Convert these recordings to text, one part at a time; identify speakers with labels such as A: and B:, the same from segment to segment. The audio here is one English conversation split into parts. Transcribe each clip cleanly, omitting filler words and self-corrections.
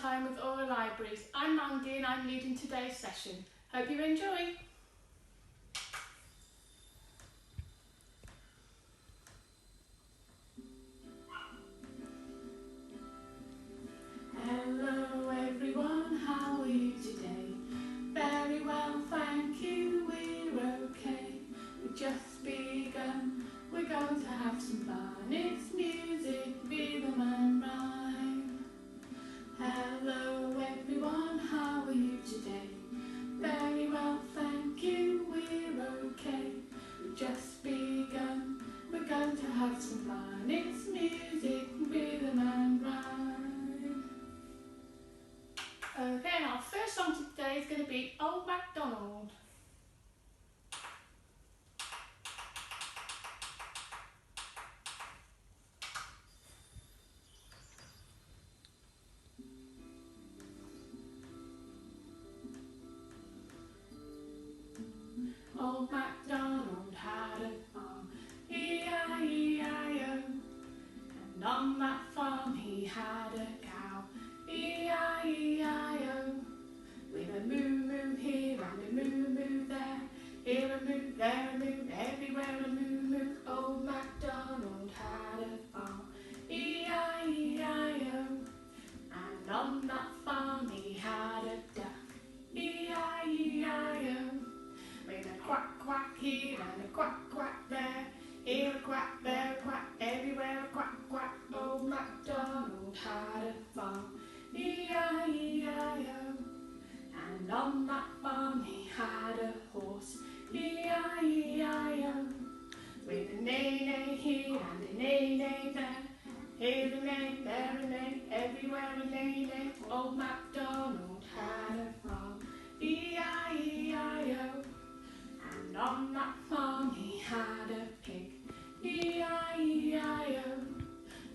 A: Rhymetime with Oral Libraries. I'm Mandy and I'm leading today's session. Hope you enjoy. Hello everyone, how are you today? Very well, thank you, we're okay. We've just begun, we're going to have some fun. It's music, rhythm and rhyme. Hello everyone, how are you today? Very well, thank you, we're okay. We've just begun, we're going to have some fun. It's music, rhythm and rhyme. Okay, and our first song today is going to be Old MacDonald. Old MacDonald had a farm, E-I-E-I-O. And on that farm he had a cow, E-I-E-I-O. With a moo-moo here and a moo-moo there, here a moo, there a moo, everywhere a moo-moo. Old MacDonald had a farm, E-I-E-I-O. And on that farm he had a duck, E-I-E-I-O. With a quack quack here and a quack quack there, here a quack, there a quack, everywhere a quack quack. Old MacDonald had a farm, E-I-E-I-O. And on that farm he had a horse, E-I-E-I-O. With a neigh-neigh here and a neigh-neigh there, here a neigh, there a neigh, everywhere a neigh-neigh. Old MacDonald had a farm, E-I-E-I-O. And on that farm he had a pig, E-I-E-I-O.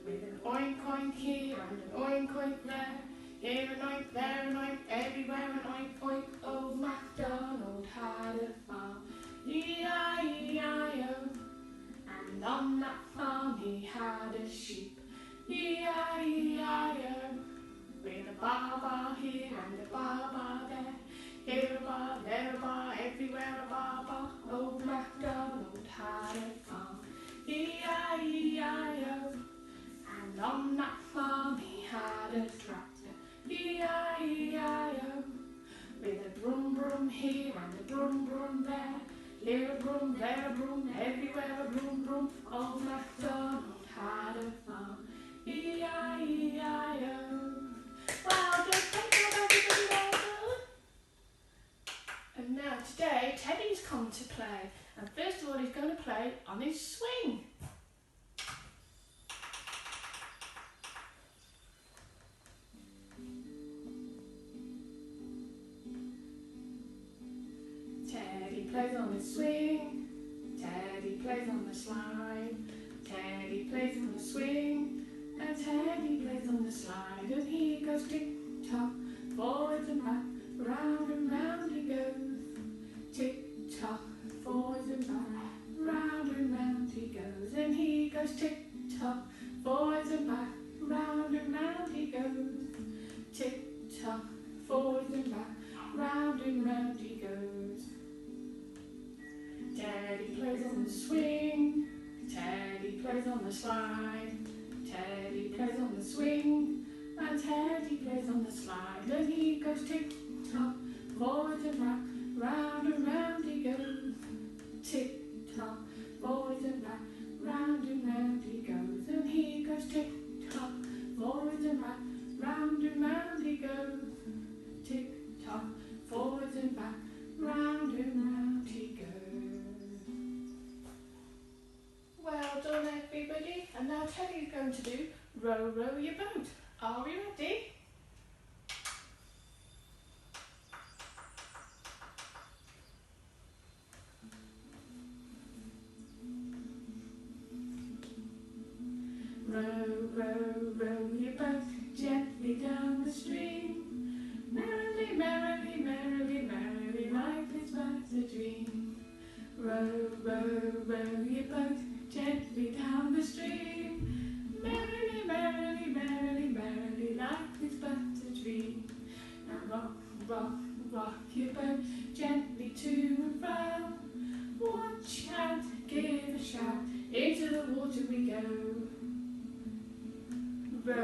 A: With an oink oink here and an oink oink there, here an oink, there an oink, everywhere an oink oink. Old MacDonald had a farm, E-I-E-I-O. And on that farm he had a sheep, E-I-E-I-O. With a bar here and a bar there, here a bar, there a bar, everywhere a bar. Old MacDonald had a farm, E-I-E-I-O. And on that farm he had a tractor, E-I-E-I-O. With a broom broom here and a broom broom there, here a broom, there a broom, everywhere a broom broom. Old MacDonald had a farm, E-I-E-I-O. Well done, thank you everybody, well done. And now today Teddy's come to play, and first of all he's going to play on his swing. Teddy plays on the swing, Teddy plays on the slide, Teddy plays on the swing, and Teddy plays on the slide. And he goes tick-tock, forwards and back, round and round he goes. Tick-tock, forwards and back, round and round he goes. And he goes tick-tock, forwards and back, round and round he goes. Tick-tock, forwards and back, round and round he goes. Teddy plays on the swing, Teddy plays on the slide, Teddy plays on the swing, and Teddy plays on the slide. And he goes tick-tock, forwards and back, round and round he goes. Tick-tock, forwards and back, round and round he goes. And he goes tick-tock, forwards and back, round and round he goes. Tick-tock, forwards and back, round and round he goes. Well done everybody, and now Teddy's going to do Row Row Your Boat. Are we ready? Row, row, row your boat gently down the stream. Merrily, merrily, merrily, merrily, life is but a dream. Row, row, row your boat gently down the stream. Merrily, merrily, merrily, merrily, life is but a dream.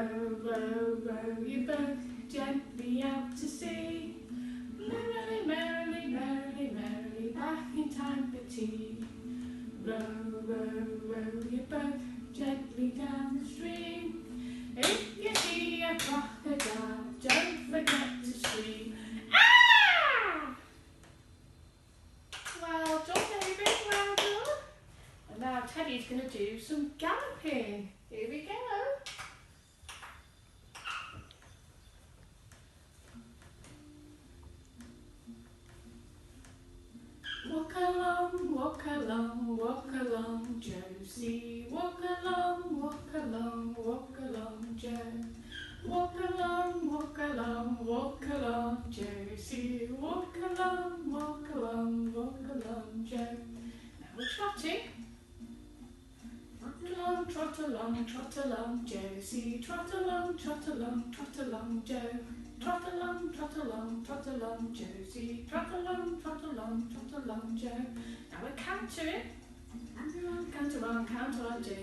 A: row, row, row your boat gently out to sea. Merrily, merrily, merrily, merrily, back in time for tea. Row, row, row your boat gently down the stream. If you see a crocodile, don't forget to scream. Ah! Well done, David, well done. And now Teddy's going to do some galloping. Here we go. Walk along, Josie. Walk along, Joe. Walk along, Josie. Walk along, Joe. Now we're trotting. Trot along, Josie. Trot along, Joe. Trot along, Josie. Trot along, Joe. Now we're countering. Count around, Josie.